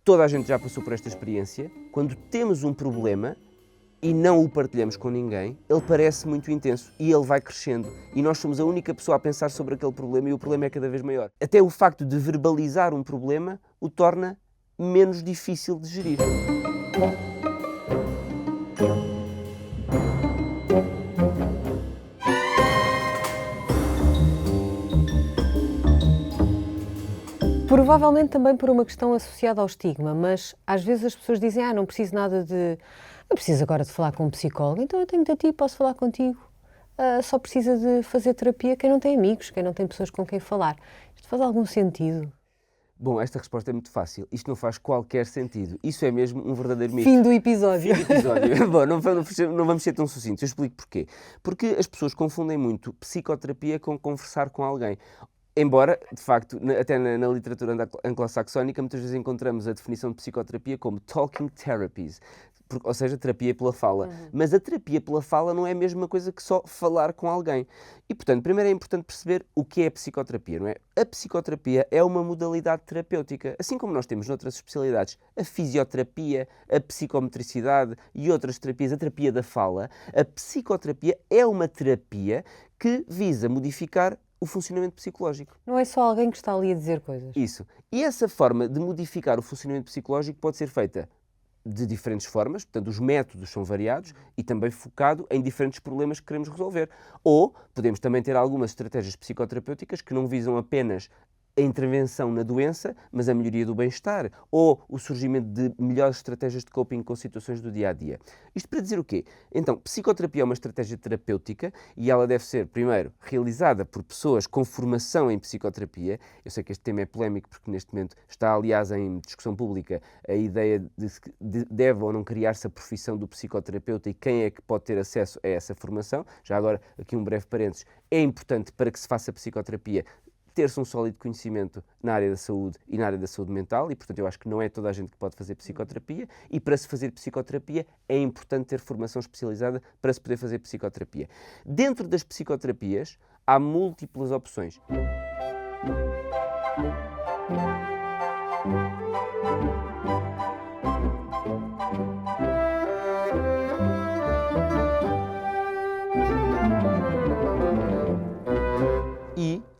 toda a gente já passou por esta experiência, quando temos um problema e não o partilhamos com ninguém, ele parece muito intenso e ele vai crescendo. E nós somos a única pessoa a pensar sobre aquele problema e o problema é cada vez maior. Até o facto de verbalizar um problema o torna menos difícil de gerir. Provavelmente também por uma questão associada ao estigma, mas às vezes as pessoas dizem, não preciso nada de... Não preciso agora de falar com um psicólogo, então eu tenho-te a ti, posso falar contigo. Só precisa de fazer terapia quem não tem amigos, quem não tem pessoas com quem falar. Isto faz algum sentido? Bom, esta resposta é muito fácil. Isto não faz qualquer sentido. Isso é mesmo um verdadeiro mito. Fim do episódio. Fim do episódio. Bom, não vamos ser tão sucintos. Eu explico porquê. Porque as pessoas confundem muito psicoterapia com conversar com alguém. Embora, de facto, até na literatura anglo-saxónica, muitas vezes encontramos a definição de psicoterapia como talking therapies, ou seja, terapia pela fala. Mas a terapia pela fala não é a mesma coisa que só falar com alguém. E, portanto, primeiro é importante perceber o que é a psicoterapia, não é? A psicoterapia é uma modalidade terapêutica, assim como nós temos noutras especialidades a fisioterapia, a psicometricidade e outras terapias, a terapia da fala. A psicoterapia é uma terapia que visa modificar o funcionamento psicológico. Não é só alguém que está ali a dizer coisas. Isso. E essa forma de modificar o funcionamento psicológico pode ser feita de diferentes formas, portanto os métodos são variados e também focado em diferentes problemas que queremos resolver. Ou podemos também ter algumas estratégias psicoterapêuticas que não visam apenas a intervenção na doença, mas a melhoria do bem-estar ou o surgimento de melhores estratégias de coping com situações do dia-a-dia. Isto para dizer o quê? Então, psicoterapia é uma estratégia terapêutica e ela deve ser, primeiro, realizada por pessoas com formação em psicoterapia. Eu sei que este tema é polémico porque neste momento está, aliás, em discussão pública a ideia de deve ou não criar-se a profissão do psicoterapeuta e quem é que pode ter acesso a essa formação. Já agora, aqui um breve parênteses, é importante para que se faça psicoterapia ter-se um sólido conhecimento na área da saúde e na área da saúde mental e, portanto, eu acho que não é toda a gente que pode fazer psicoterapia e para se fazer psicoterapia é importante ter formação especializada para se poder fazer psicoterapia. Dentro das psicoterapias há múltiplas opções.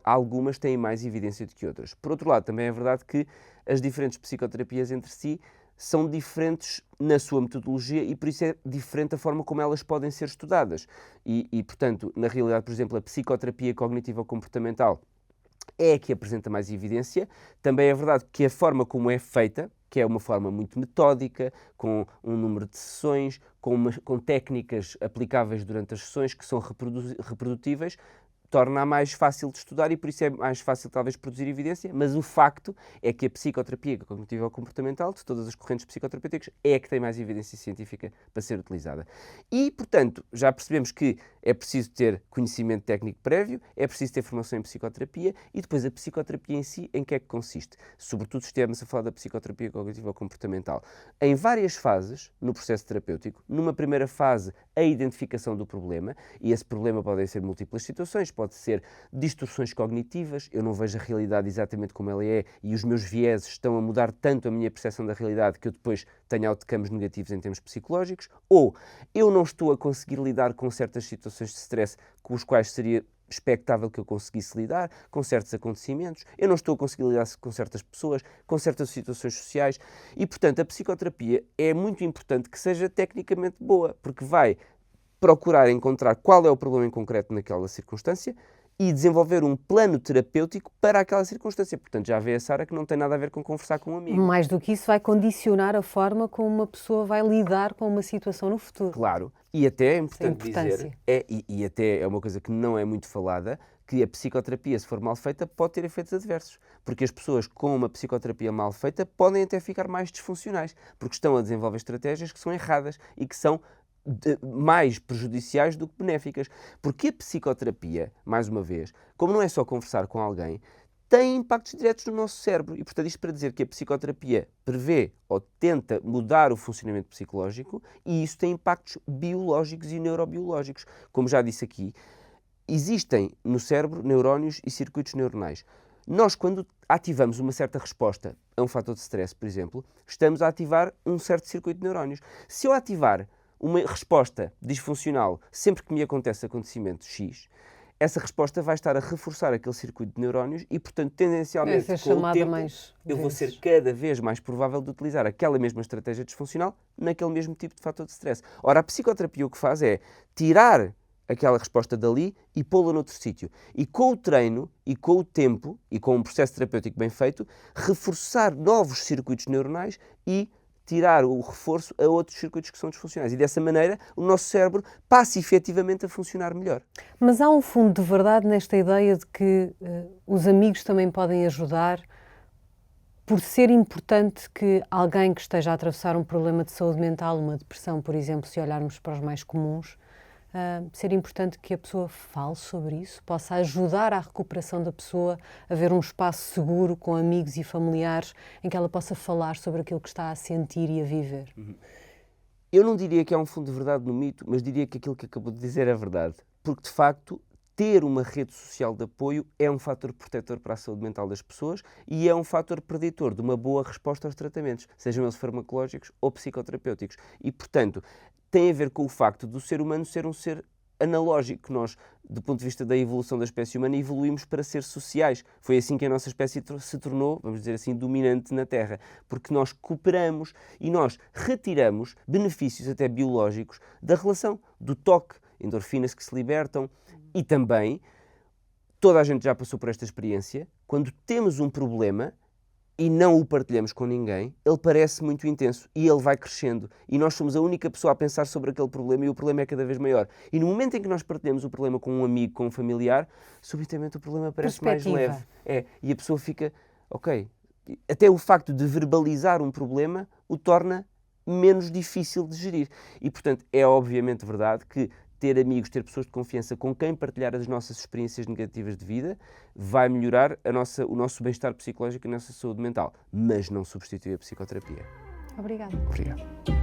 Algumas têm mais evidência do que outras. Por outro lado, também é verdade que as diferentes psicoterapias entre si são diferentes na sua metodologia e por isso é diferente a forma como elas podem ser estudadas. Portanto, na realidade, por exemplo, a psicoterapia cognitivo-comportamental é a que apresenta mais evidência. Também é verdade que a forma como é feita, que é uma forma muito metódica, com um número de sessões, com técnicas aplicáveis durante as sessões que são reprodutíveis, torna-a mais fácil de estudar e por isso é mais fácil talvez produzir evidência, mas o facto é que a psicoterapia cognitivo-comportamental, de todas as correntes psicoterapêuticas, é a que tem mais evidência científica para ser utilizada. E, portanto, já percebemos que é preciso ter conhecimento técnico prévio, é preciso ter formação em psicoterapia e depois a psicoterapia em si, em que é que consiste? Sobretudo se estivermos a falar da psicoterapia cognitivo-comportamental. Em várias fases no processo terapêutico, numa primeira fase, a identificação do problema, e esse problema podem ser múltiplas situações, pode ser distorções cognitivas, eu não vejo a realidade exatamente como ela é e os meus vieses estão a mudar tanto a minha percepção da realidade que eu depois tenho outcomes negativos em termos psicológicos, ou eu não estou a conseguir lidar com certas situações de stress com os quais seria expectável que eu conseguisse lidar, com certos acontecimentos, eu não estou a conseguir lidar com certas pessoas, com certas situações sociais e, portanto, a psicoterapia é muito importante que seja tecnicamente boa, porque vai procurar encontrar qual é o problema em concreto naquela circunstância e desenvolver um plano terapêutico para aquela circunstância. Portanto, já vê a Sara que não tem nada a ver com conversar com um amigo. Mais do que isso, vai condicionar a forma como uma pessoa vai lidar com uma situação no futuro. Claro. E até é importante dizer, e até é uma coisa que não é muito falada, que a psicoterapia, se for mal feita, pode ter efeitos adversos. Porque as pessoas com uma psicoterapia mal feita podem até ficar mais disfuncionais, porque estão a desenvolver estratégias que são erradas e que são mais prejudiciais do que benéficas. Porque a psicoterapia, mais uma vez, como não é só conversar com alguém, tem impactos diretos no nosso cérebro. E, portanto, isto para dizer que a psicoterapia prevê ou tenta mudar o funcionamento psicológico e isso tem impactos biológicos e neurobiológicos. Como já disse aqui, existem no cérebro neurónios e circuitos neuronais. Nós, quando ativamos uma certa resposta a um fator de stress, por exemplo, estamos a ativar um certo circuito de neurónios. Se eu ativar uma resposta disfuncional sempre que me acontece acontecimento X, essa resposta vai estar a reforçar aquele circuito de neurónios e, portanto, tendencialmente, com o tempo, eu vou ser cada vez mais provável de utilizar aquela mesma estratégia disfuncional naquele mesmo tipo de fator de stress. Ora, a psicoterapia o que faz é tirar aquela resposta dali e pô-la noutro sítio. E com o treino, e com o tempo, e com um processo terapêutico bem feito, reforçar novos circuitos neuronais e tirar o reforço a outros circuitos que são disfuncionais. E dessa maneira o nosso cérebro passa efetivamente a funcionar melhor. Mas há um fundo de verdade nesta ideia de que os amigos também podem ajudar, por ser importante que alguém que esteja a atravessar um problema de saúde mental, uma depressão, por exemplo, se olharmos para os mais comuns, ser importante que a pessoa fale sobre isso, possa ajudar à recuperação da pessoa, a ver um espaço seguro com amigos e familiares em que ela possa falar sobre aquilo que está a sentir e a viver. Eu não diria que há um fundo de verdade no mito, mas diria que aquilo que acabou de dizer é verdade. Porque, de facto, ter uma rede social de apoio é um fator protetor para a saúde mental das pessoas e é um fator preditor de uma boa resposta aos tratamentos, sejam eles farmacológicos ou psicoterapêuticos. E, portanto, tem a ver com o facto do ser humano ser um ser analógico. Nós, do ponto de vista da evolução da espécie humana, evoluímos para ser sociais. Foi assim que a nossa espécie se tornou, vamos dizer assim, dominante na Terra. Porque nós cooperamos e nós retiramos benefícios até biológicos da relação, do toque, endorfinas que se libertam. E também, toda a gente já passou por esta experiência, quando temos um problema e não o partilhamos com ninguém, ele parece muito intenso e ele vai crescendo. E nós somos a única pessoa a pensar sobre aquele problema e o problema é cada vez maior. E no momento em que nós partilhamos o problema com um amigo, com um familiar, subitamente o problema parece mais leve. E a pessoa fica, ok. Até o facto de verbalizar um problema o torna menos difícil de gerir. E, portanto, é obviamente verdade que ter amigos, ter pessoas de confiança com quem partilhar as nossas experiências negativas de vida vai melhorar o nosso bem-estar psicológico e a nossa saúde mental, mas não substitui a psicoterapia. Obrigada. Obrigado.